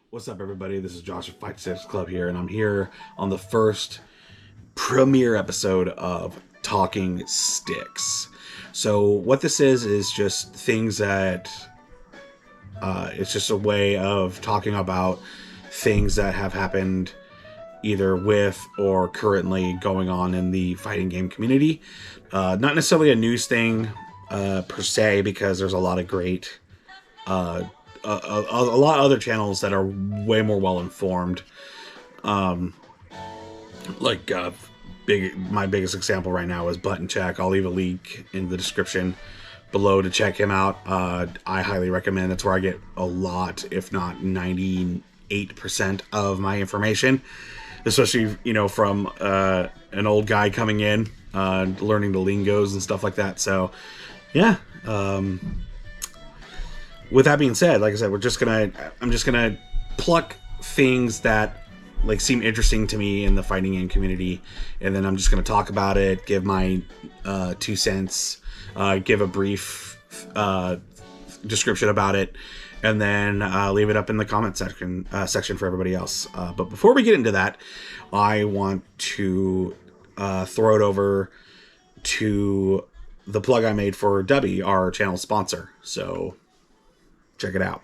What's up, everybody? This is Josh at Talkin Sticks Club here, and I'm here on the first premiere episode of Talkin Sticks. So what this is just things that it's just a way of talking about things that have happened either with or currently going on in the fighting game community. Not necessarily a news thing per se, because there's a lot of great a lot of other channels that are way more well informed. My biggest example right now is Button Check. I'll leave a link in the description below to check him out. I highly recommend. That's where I get a lot, if not 98% of my information, especially from an old guy coming in, learning the lingos and stuff like that. So yeah. With that being said, like I said, I'm just gonna pluck things that seem interesting to me in the fighting game community, and then I'm just gonna talk about it, give my 2 cents, give a brief description about it, and then leave it up in the comment section for everybody else. But before we get into that, I want to throw it over to the plug I made for Dubby, our channel sponsor. So check it out.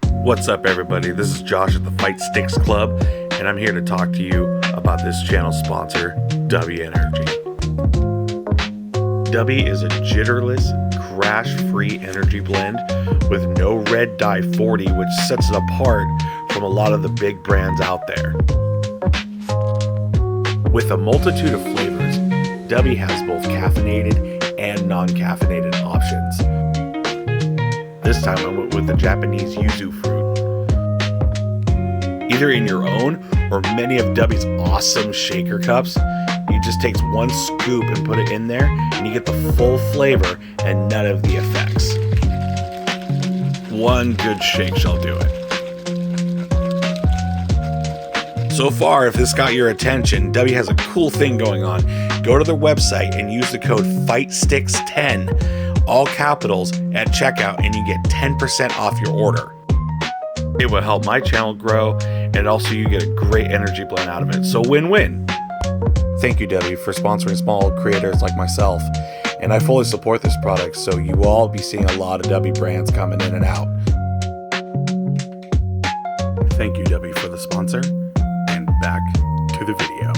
What's up, everybody? This is Josh at the Talkin Sticks Club, and I'm here to talk to you about this channel sponsor, Dubby Energy. Dubby is a jitterless, crash-free energy blend with no red dye 40, which sets it apart from a lot of the big brands out there. With a multitude of flavors, Dubby has both caffeinated and non-caffeinated options. This time I went with the Japanese yuzu fruit. Either in your own or many of Dubby's awesome shaker cups, you just take 1 scoop and put it in there, and you get the full flavor and none of the effects. 1 good shake shall do it. So far, if this got your attention, Dubby has a cool thing going on. Go to their website and use the code FIGHTSTICKS10, all capitals, at checkout, and you get 10% off your order. It will help my channel grow, and also you get a great energy blend out of it. So win-win. Thank you, Dubby, for sponsoring small creators like myself, and I fully support this product, so you will all be seeing a lot of Dubby brands coming in and out. Thank you, Dubby, for the sponsor, and back to the video.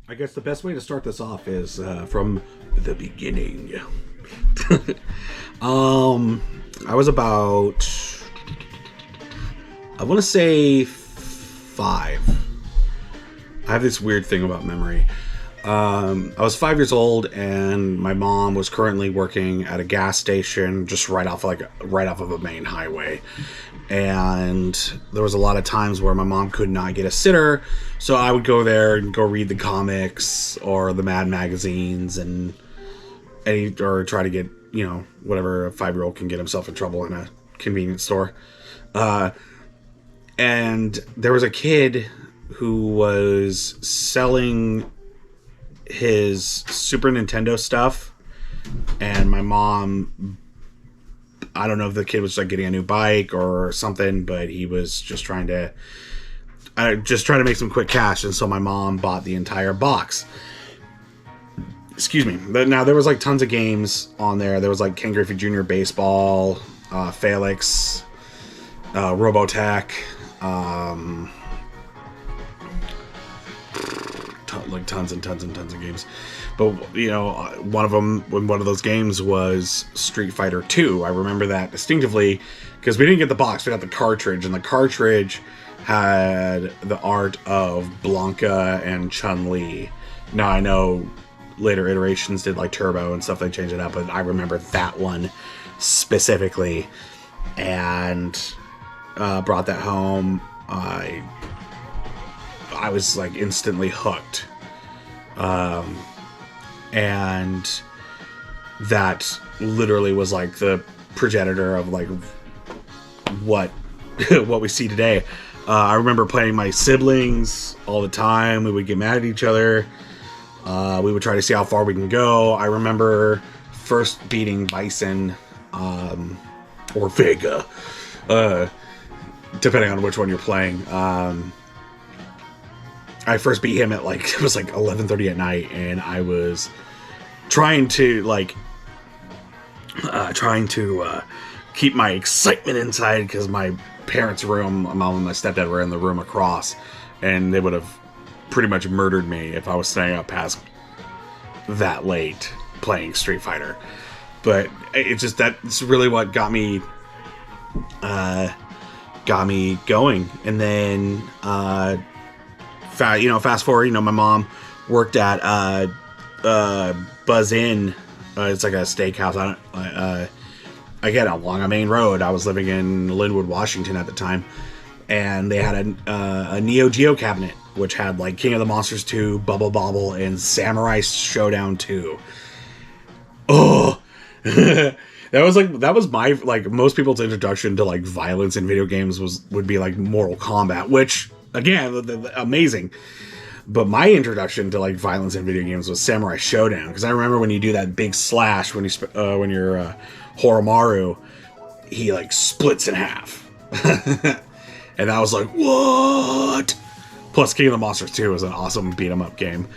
I guess the best way to start this off is from the beginning. I was about, I want to say 5. I have this weird thing about memory. I was 5 years old, and my mom was currently working at a gas station just right off of a main highway. And there was a lot of times where my mom could not get a sitter, so I would go there and go read the comics or the Mad magazines or try to get, whatever a 5-year-old can get himself in trouble in a convenience store. And there was a kid who was selling his Super Nintendo stuff, and my mom, I don't know if the kid was getting a new bike or something, but he was just trying to make some quick cash, and so my mom bought the entire box. Excuse me. But now there was tons of games on there. There was Ken Griffey Jr. Baseball, Felix, Robotech, tons and tons and tons of games. But one of those games was Street Fighter 2. I remember that distinctively because we didn't get the box, we got the cartridge, and the cartridge had the art of Blanca and Chun-Li. Now I know later iterations did like Turbo and stuff, they changed it up, but I remember that one specifically, and brought that home. I was like instantly hooked, and that literally was like the progenitor of like what what we see today. I remember playing my siblings all the time. We would get mad at each other. We would try to see how far we can go. I remember first beating Bison, or Vega, depending on which one you're playing. I first beat him at like, it was like 11:30 at night, and I was trying to keep my excitement inside, because my parents' room, my mom and my stepdad were in the room across, and they would have pretty much murdered me if I was staying up past that late playing Street Fighter. But it's just, that's really what got me going. And then fast forward, my mom worked at Buzz Inn. It's like a steakhouse. Again, along a main road. I was living in Linwood, Washington at the time, and they had a Neo Geo cabinet, which had like King of the Monsters 2, Bubble Bobble, and Samurai Showdown 2. Oh, that was my, like, most people's introduction to like violence in video games would be like Mortal Kombat, which again, amazing. But my introduction to like violence in video games was Samurai Showdown, because I remember when you do that big slash when you're Horomaru, he like splits in half, and I was like, what? Plus, King of the Monsters 2 was an awesome beat 'em up game.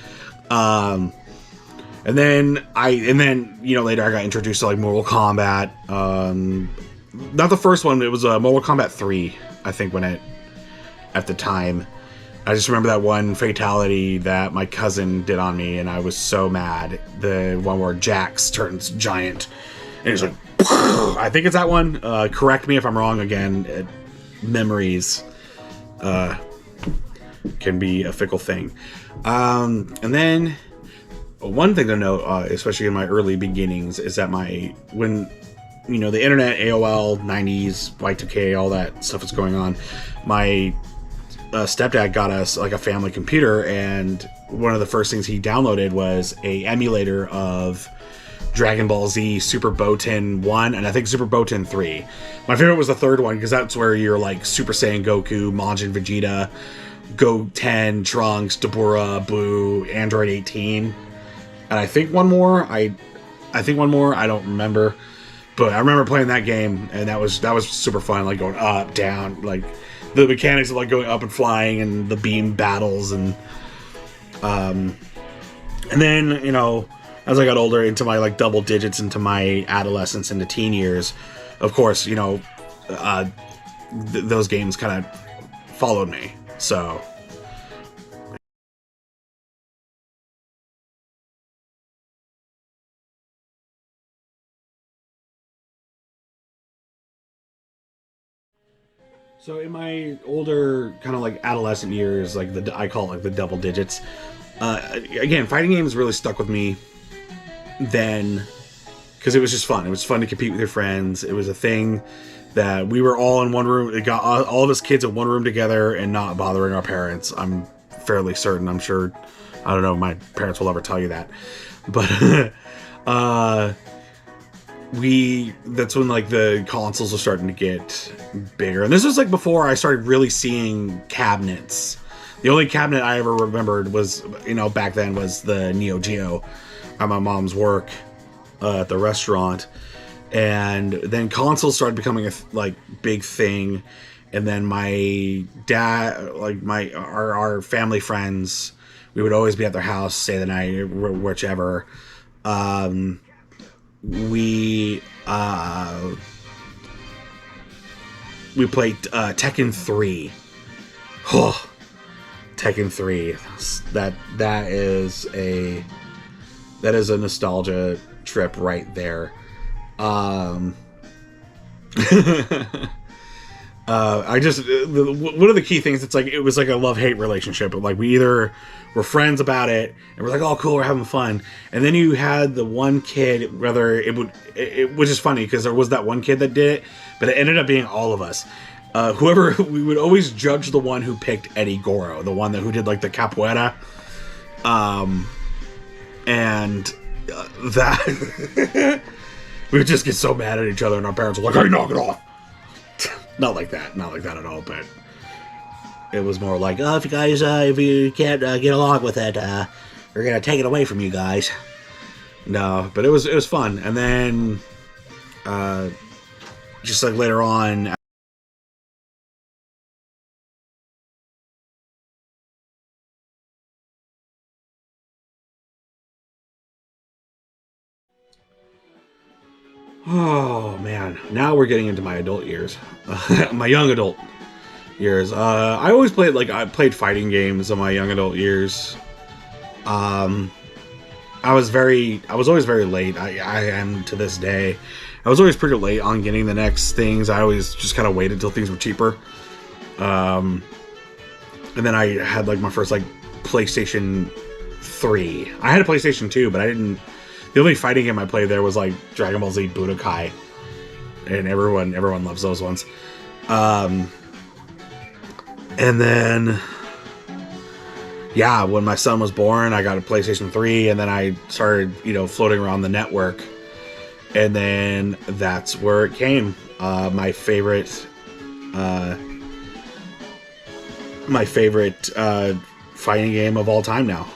And then later I got introduced to like Mortal Kombat. Not the first one; it was Mortal Kombat 3, I think, at the time. I just remember that one fatality that my cousin did on me, and I was so mad. The one where Jax turns giant, and he's like, I think it's that one. Correct me if I'm wrong. Again, memories can be a fickle thing. And then one thing to note, especially in my early beginnings, is that when the internet, AOL, 90s, Y2K, all that stuff was going on, my stepdad got us like a family computer, and one of the first things he downloaded was a emulator of Dragon Ball Z Super Boten 1, and I think Super Boten 3. My favorite was the third one, because that's where you're like Super Saiyan Goku, Majin Vegeta, Goten, Trunks, Dabura, Boo, Android 18, and I think one more. I don't remember, but I remember playing that game, and that was super fun, like going up, down, like the mechanics of like going up and flying, and the beam battles, and then as I got older, into my like double digits, into my adolescence, into teen years, of course, those games kind of followed me. So in my older kind of like adolescent years, like I call it like the double digits, again, fighting games really stuck with me then, because it was just fun. It was fun to compete with your friends. It was a thing that we were all in one room. It got all of us kids in one room together and not bothering our parents. I'm fairly certain. I'm sure, I don't know if my parents will ever tell you that, but that's when like the consoles were starting to get bigger, and this was like before I started really seeing cabinets. The only cabinet I ever remembered was, back then, was the Neo Geo at my mom's work at the restaurant. And then consoles started becoming a big thing. And then my dad, like our family friends, we would always be at their house, stay the night, whichever. We played Tekken 3. Oh, Tekken 3. That is a nostalgia trip right there. I just one of the key things. It's like it was like a love-hate relationship. Like we either were friends about it, and we're like, "Oh, cool, we're having fun," and then you had the one kid. Whether which is funny because there was that one kid that did it, but it ended up being all of us. Whoever we would always judge the one who picked Eddie Goro, the one who did like the capoeira, and that we would just get so mad at each other, and our parents were like, "Hey, knock it off." Not like that at all, but it was more like, oh, if you can't get along with it, we're gonna take it away from you guys. No, but it was fun, and then just like later on. Oh man, now we're getting into my adult years, my young adult years. I always I played fighting games in my young adult years. I was always very late. I am to this day. I was always pretty late on getting the next things. I always just kind of waited until things were cheaper. And then I had like my first like PlayStation 3. I had a PlayStation 2, but I didn't. The only fighting game I played there was like Dragon Ball Z Budokai, and everyone loves those ones. And then, yeah, when my son was born, I got a PlayStation 3, and then I started, floating around the network, and then that's where it came. My favorite fighting game of all time now.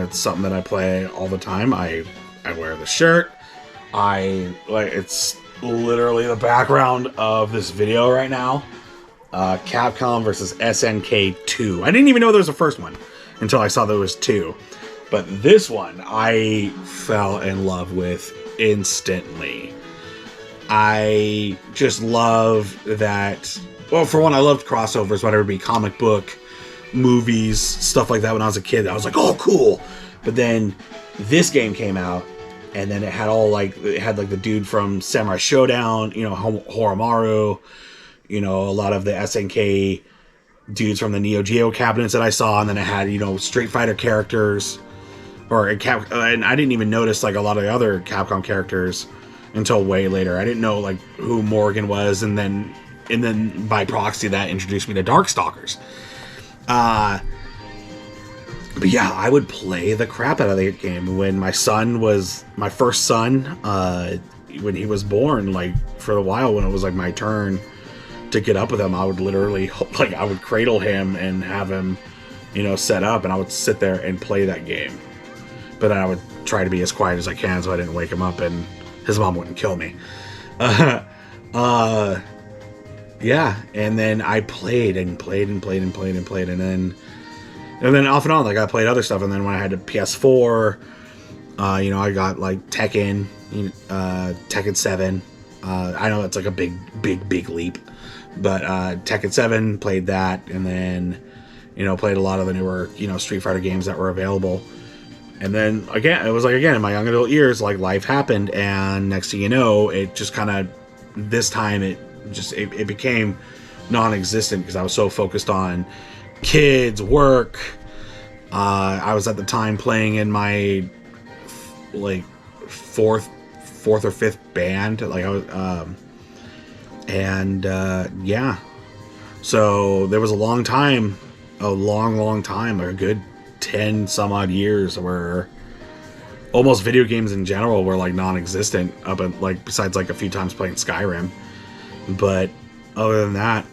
It's something that I play all the time. I wear the shirt. It's literally the background of this video right now. Capcom versus SNK 2. I didn't even know there was a first one until I saw there was 2. But this one I fell in love with instantly. I just love that. Well, for one, I loved crossovers, whether it be comic book, movies, stuff like that when I was a kid. I was like, oh, cool. But then this game came out, and then it had the dude from Samurai Showdown, Horomaru, a lot of the SNK dudes from the Neo Geo cabinets that I saw, and then it had, Street Fighter characters, and I didn't even notice like a lot of the other Capcom characters until way later. I didn't know like who Morgan was, and then by proxy that introduced me to Darkstalkers. But yeah, I would play the crap out of that game. When my first son, when he was born, like for a while when it was like my turn to get up with him, I would literally I would cradle him and have him, set up, and I would sit there and play that game. But then I would try to be as quiet as I can so I didn't wake him up and his mom wouldn't kill me. Yeah, and then I played, and then off and on, like I played other stuff, and then when I had a PS4, I got like Tekken, Tekken 7. I know that's like a big leap, but Tekken 7, played that, and then played a lot of the newer Street Fighter games that were available. And then again, it was like in my young adult years, like life happened, and next thing you know, it just kind of this time it became non-existent because I was so focused on kids, work. I was at the time playing in my like fourth or fifth band. Like I was, yeah. So there was a long time, a good 10 some odd years where almost video games in general were like non-existent besides like a few times playing Skyrim. But other than that,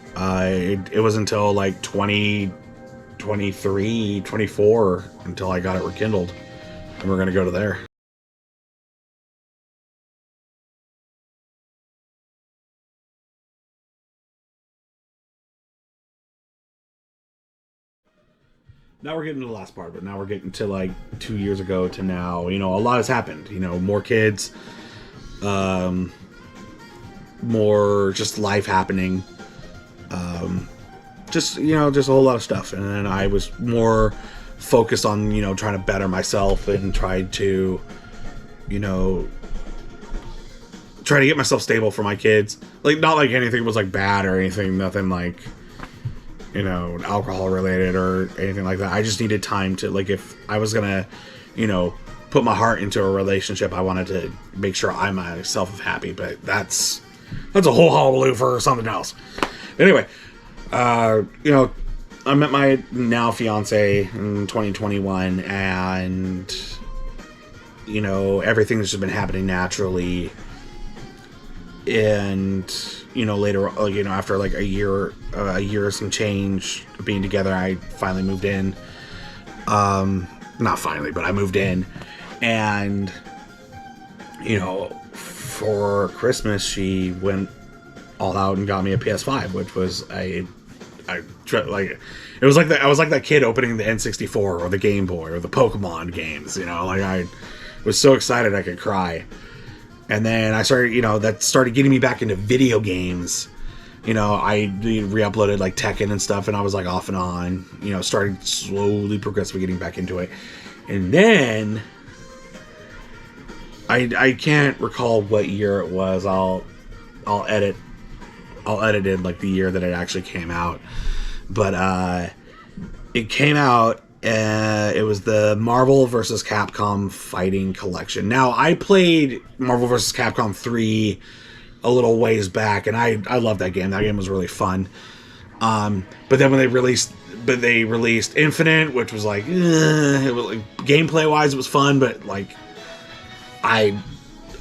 it was until like 2023, 24 until I got it rekindled, and we're gonna go to there. Now we're getting to the last part of it. Now we're getting to like 2 years ago to now. A lot has happened. More kids, more just life happening. Just a whole lot of stuff. And then I was more focused on, trying to better myself and tried to, try to get myself stable for my kids. Like, not like anything was like bad or anything, nothing like, you know, alcohol related or anything like that. I just needed time to, like, if I was gonna, you know, put my heart into a relationship, I wanted to make sure I myself was happy. But that's a whole hullabaloo for something else. Anyway, you know, I met my now fiance in 2021, and you know, everything's just been happening naturally. And you know, later, you know, after like a year or some change of being together, I finally moved in. Not finally, but I moved in, and you know, for Christmas, she went all out and got me a PS5, which was I was like that. I was like that kid opening the N64 or the Game Boy or the Pokemon games. You know, like I was so excited I could cry. And then I started, you know, that started getting me back into video games. You know, I re-uploaded like Tekken and stuff, and I was like off and on. You know, started slowly, progressively getting back into it. And then I can't recall what year it was. I'll edit in like the year that it actually came out. But it came out. It was the Marvel vs. Capcom Fighting Collection. Now, I played Marvel vs. Capcom 3 a little ways back, and I loved that game. That game was really fun. But then when they released Infinite, which was like, it was like, gameplay wise, it was fun, but like, I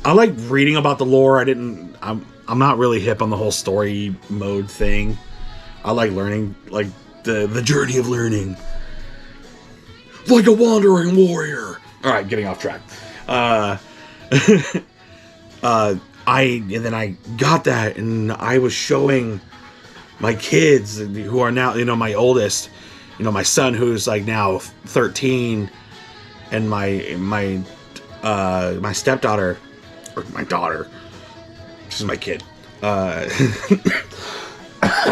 like reading about the lore. I'm not really hip on the whole story mode thing. I like learning, like the journey of learning. Like a wandering warrior. All right, getting off track. I got that, and I was showing my kids who are now, you know, my oldest, you know, my son who's like now 13, and my stepdaughter, or my daughter, she's my kid.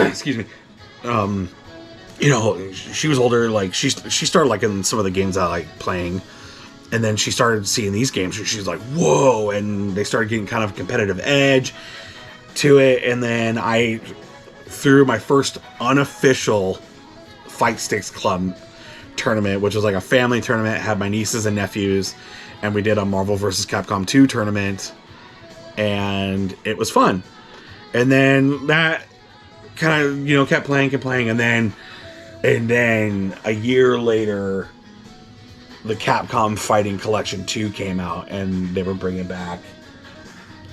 Excuse me. You know, she was older, like, she started liking some of the games I like playing, and then she started seeing these games, and she's like, whoa, and they started getting kind of a competitive edge to it, and then I threw my first unofficial Fight Sticks Club tournament, which was like a family tournament, had my nieces and nephews, and we did a Marvel vs. Capcom 2 tournament, and it was fun. And then that kind of, you know, kept playing, and then a year later, the Capcom Fighting Collection 2 came out, and they were bringing back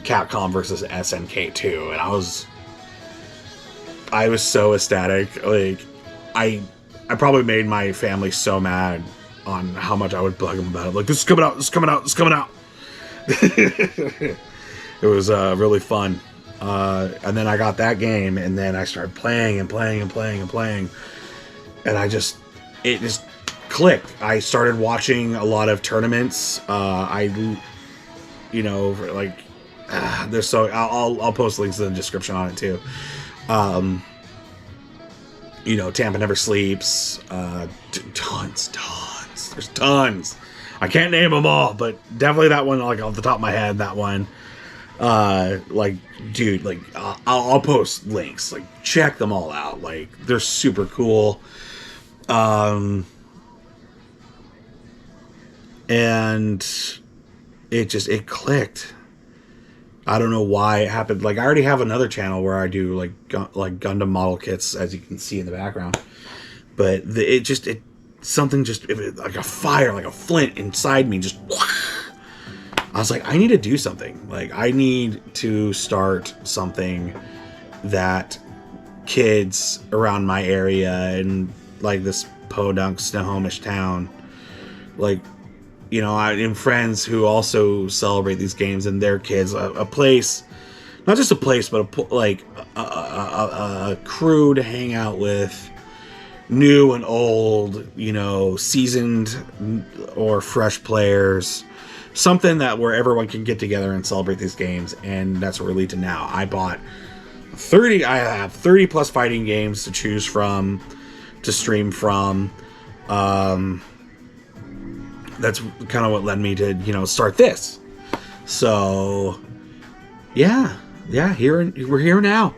Capcom versus SNK 2, and I was so ecstatic. Like, I probably made my family so mad on how much I would bug them about it. Like, this is coming out. It was really fun. And then I got that game, and then I started playing, and it just clicked. I started watching a lot of tournaments. There's I'll post links in the description on it too. You know, Tampa Never Sleeps. Tons. There's tons. I can't name them all, but definitely that one, like, off the top of my head, that one. Like, dude, like, I'll post links. Like, check them all out. Like, they're super cool. And it clicked. I don't know why it happened. Like, I already have another channel where I do like Gundam model kits, as you can see in the background. But something like a fire, like a flint inside me, just. I was like, I need to do something. Like, I need to start something that kids around my area and like this podunk Snohomish town, like, you know, and friends who also celebrate these games and their kids, a place, not just a place, but a crew to hang out with, new and old, you know, seasoned or fresh players, something that where everyone can get together and celebrate these games. And that's what we're leading to now. I have 30 plus fighting games to choose from, to stream from. That's kind of what led me to, you know, start this. So, yeah, we're here now.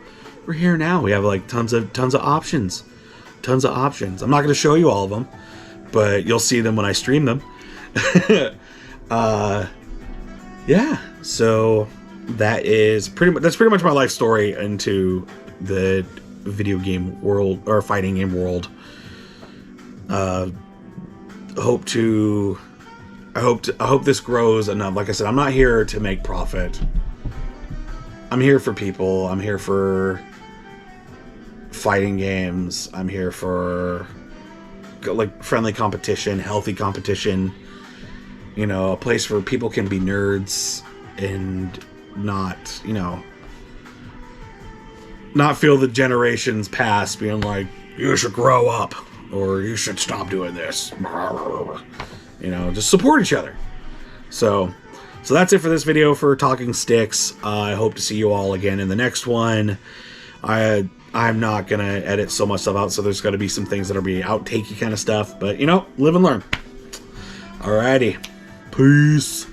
We're here now. We have like tons of options. Tons of options. I'm not going to show you all of them, but you'll see them when I stream them. Yeah. So that's pretty much my life story into the video game world or fighting game world. I hope this grows enough. Like I said, I'm not here to make profit. I'm here for people. I'm here for fighting games. I'm here for like friendly competition, healthy competition. You know, a place where people can be nerds and not, you know, not feel the generations past being like, you should grow up or you should stop doing this. You know, just support each other. So that's it for this video for Talking Sticks. I hope to see you all again in the next one. I'm not going to edit so much stuff out, so there's going to be some things that'll be outakey kind of stuff. But, you know, live and learn. Alrighty. Peace.